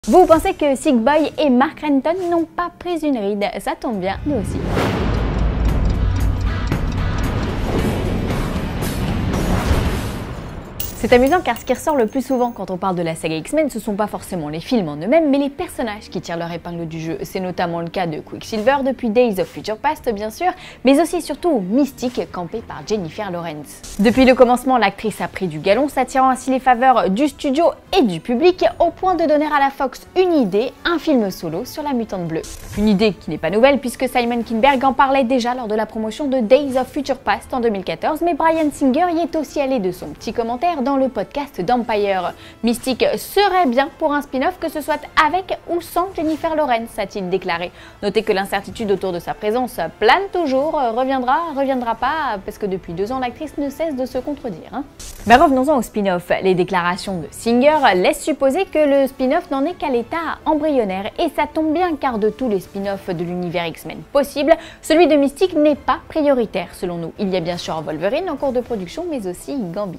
Vous pensez que Sick Boy et Mark Renton n'ont pas pris une ride? Ça tombe bien, nous aussi. C'est amusant car ce qui ressort le plus souvent quand on parle de la saga X-Men, ce sont pas forcément les films en eux-mêmes, mais les personnages qui tirent leur épingle du jeu. C'est notamment le cas de Quicksilver depuis Days of Future Past bien sûr, mais aussi et surtout Mystique, campée par Jennifer Lawrence. Depuis le commencement, l'actrice a pris du galon, s'attirant ainsi les faveurs du studio et du public, au point de donner à la Fox une idée, un film solo sur la mutante bleue. Une idée qui n'est pas nouvelle puisque Simon Kinberg en parlait déjà lors de la promotion de Days of Future Past en 2014, mais Bryan Singer y est aussi allé de son petit commentaire dans le podcast d'Empire. Mystique serait bien pour un spin-off, que ce soit avec ou sans Jennifer Lawrence, a-t-il déclaré. Notez que l'incertitude autour de sa présence plane toujours, reviendra pas, parce que depuis 2 ans l'actrice ne cesse de se contredire. Mais revenons-en au spin-off. Les déclarations de Singer laissent supposer que le spin-off n'en est qu'à l'état embryonnaire, et ça tombe bien car de tous les spin-offs de l'univers X-Men possibles, celui de Mystique n'est pas prioritaire selon nous. Il y a bien sûr Wolverine en cours de production, mais aussi Gambit.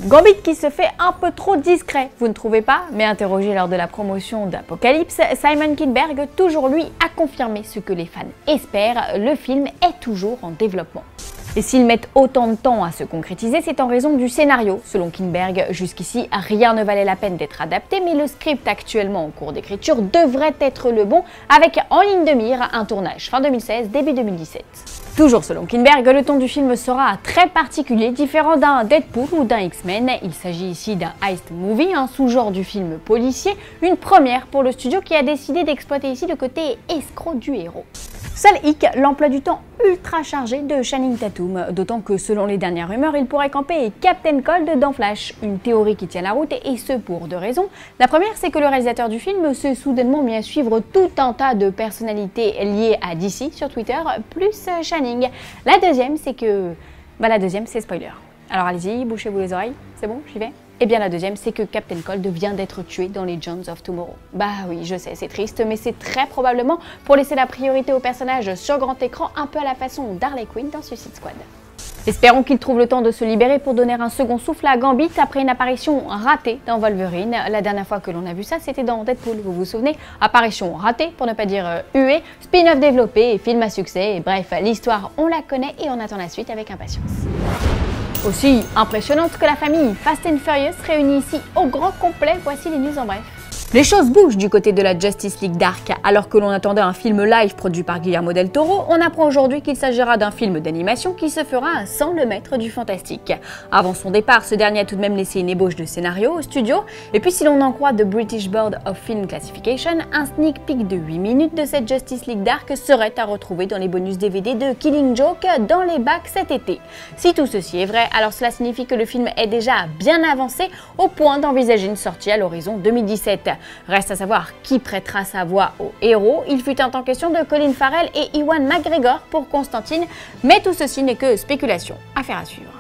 Gambit qui se fait un peu trop discret, vous ne trouvez pas? Mais interrogé lors de la promotion d'Apocalypse, Simon Kinberg, toujours lui, a confirmé ce que les fans espèrent, le film est toujours en développement. Et s'ils mettent autant de temps à se concrétiser, c'est en raison du scénario. Selon Kinberg, jusqu'ici, rien ne valait la peine d'être adapté, mais le script actuellement en cours d'écriture devrait être le bon, avec en ligne de mire un tournage fin 2016, début 2017. Toujours selon Kinberg, le ton du film sera très particulier, différent d'un Deadpool ou d'un X-Men. Il s'agit ici d'un heist movie, un sous-genre du film policier, une première pour le studio qui a décidé d'exploiter ici le côté escroc du héros. Seul hic, l'emploi du temps ultra chargé de Channing Tatum, d'autant que selon les dernières rumeurs, il pourrait camper Captain Cold dans Flash, une théorie qui tient la route et ce pour 2 raisons. La première, c'est que le réalisateur du film s'est soudainement mis à suivre tout un tas de personnalités liées à DC sur Twitter, plus Channing. La deuxième, c'est que... c'est spoiler. Alors allez-y, bouchez-vous les oreilles, c'est bon, j'y vais? Et bien la deuxième, c'est que Captain Cold vient d'être tué dans les Legends of Tomorrow. Bah oui, je sais, c'est triste, mais c'est très probablement pour laisser la priorité au personnage sur grand écran, un peu à la façon d'Harley Quinn dans Suicide Squad. Espérons qu'il trouve le temps de se libérer pour donner un second souffle à Gambit après une apparition ratée dans Wolverine. La dernière fois que l'on a vu ça, c'était dans Deadpool, vous vous souvenez? Apparition ratée, pour ne pas dire huée, spin-off développé, film à succès, et bref, l'histoire on la connaît et on attend la suite avec impatience. Aussi impressionnante que la famille Fast and Furious réunie ici au grand complet, voici les news en bref. Les choses bougent du côté de la Justice League Dark. Alors que l'on attendait un film live produit par Guillermo del Toro, on apprend aujourd'hui qu'il s'agira d'un film d'animation qui se fera sans le maître du fantastique. Avant son départ, ce dernier a tout de même laissé une ébauche de scénario au studio. Et puis si l'on en croit The British Board of Film Classification, un sneak peek de 8 minutes de cette Justice League Dark serait à retrouver dans les bonus DVD de Killing Joke dans les bacs cet été. Si tout ceci est vrai, alors cela signifie que le film est déjà bien avancé au point d'envisager une sortie à l'horizon 2017. Reste à savoir qui prêtera sa voix au héros. Il fut un temps question de Colin Farrell et Ewan McGregor pour Constantine, mais tout ceci n'est que spéculation. Affaire à suivre.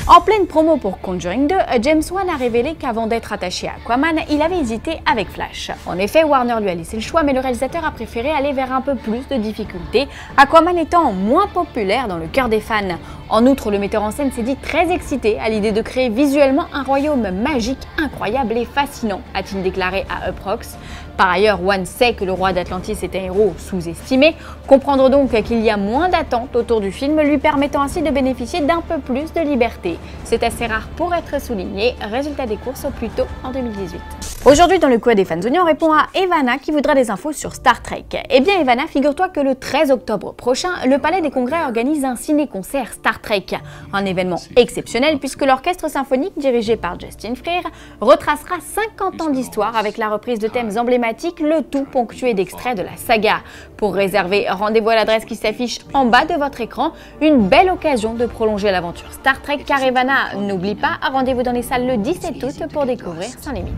En pleine promo pour Conjuring 2, James Wan a révélé qu'avant d'être attaché à Aquaman, il avait hésité avec Flash. En effet, Warner lui a laissé le choix, mais le réalisateur a préféré aller vers un peu plus de difficultés, Aquaman étant moins populaire dans le cœur des fans. En outre, le metteur en scène s'est dit très excité à l'idée de créer visuellement un royaume magique, incroyable et fascinant, a-t-il déclaré à Uproxx. Par ailleurs, Wan sait que le roi d'Atlantis est un héros sous-estimé. Comprendre donc qu'il y a moins d'attentes autour du film, lui permettant ainsi de bénéficier d'un peu plus de liberté. C'est assez rare pour être souligné. Résultat des courses au plus tôt en 2018. Aujourd'hui, dans le Quad des Fanzoni, on répond à Evana qui voudra des infos sur Star Trek. Eh bien Evana, figure-toi que le 13 octobre prochain, le Palais des Congrès organise un ciné-concert Star Trek. Un événement exceptionnel puisque l'orchestre symphonique dirigé par Justin Freer retracera 50 ans d'histoire avec la reprise de thèmes emblématiques, le tout ponctué d'extraits de la saga. Pour réserver, rendez-vous à l'adresse qui s'affiche en bas de votre écran. Une belle occasion de prolonger l'aventure Star Trek car Evana, n'oublie pas, rendez-vous dans les salles le 17 août pour découvrir Sans Limites.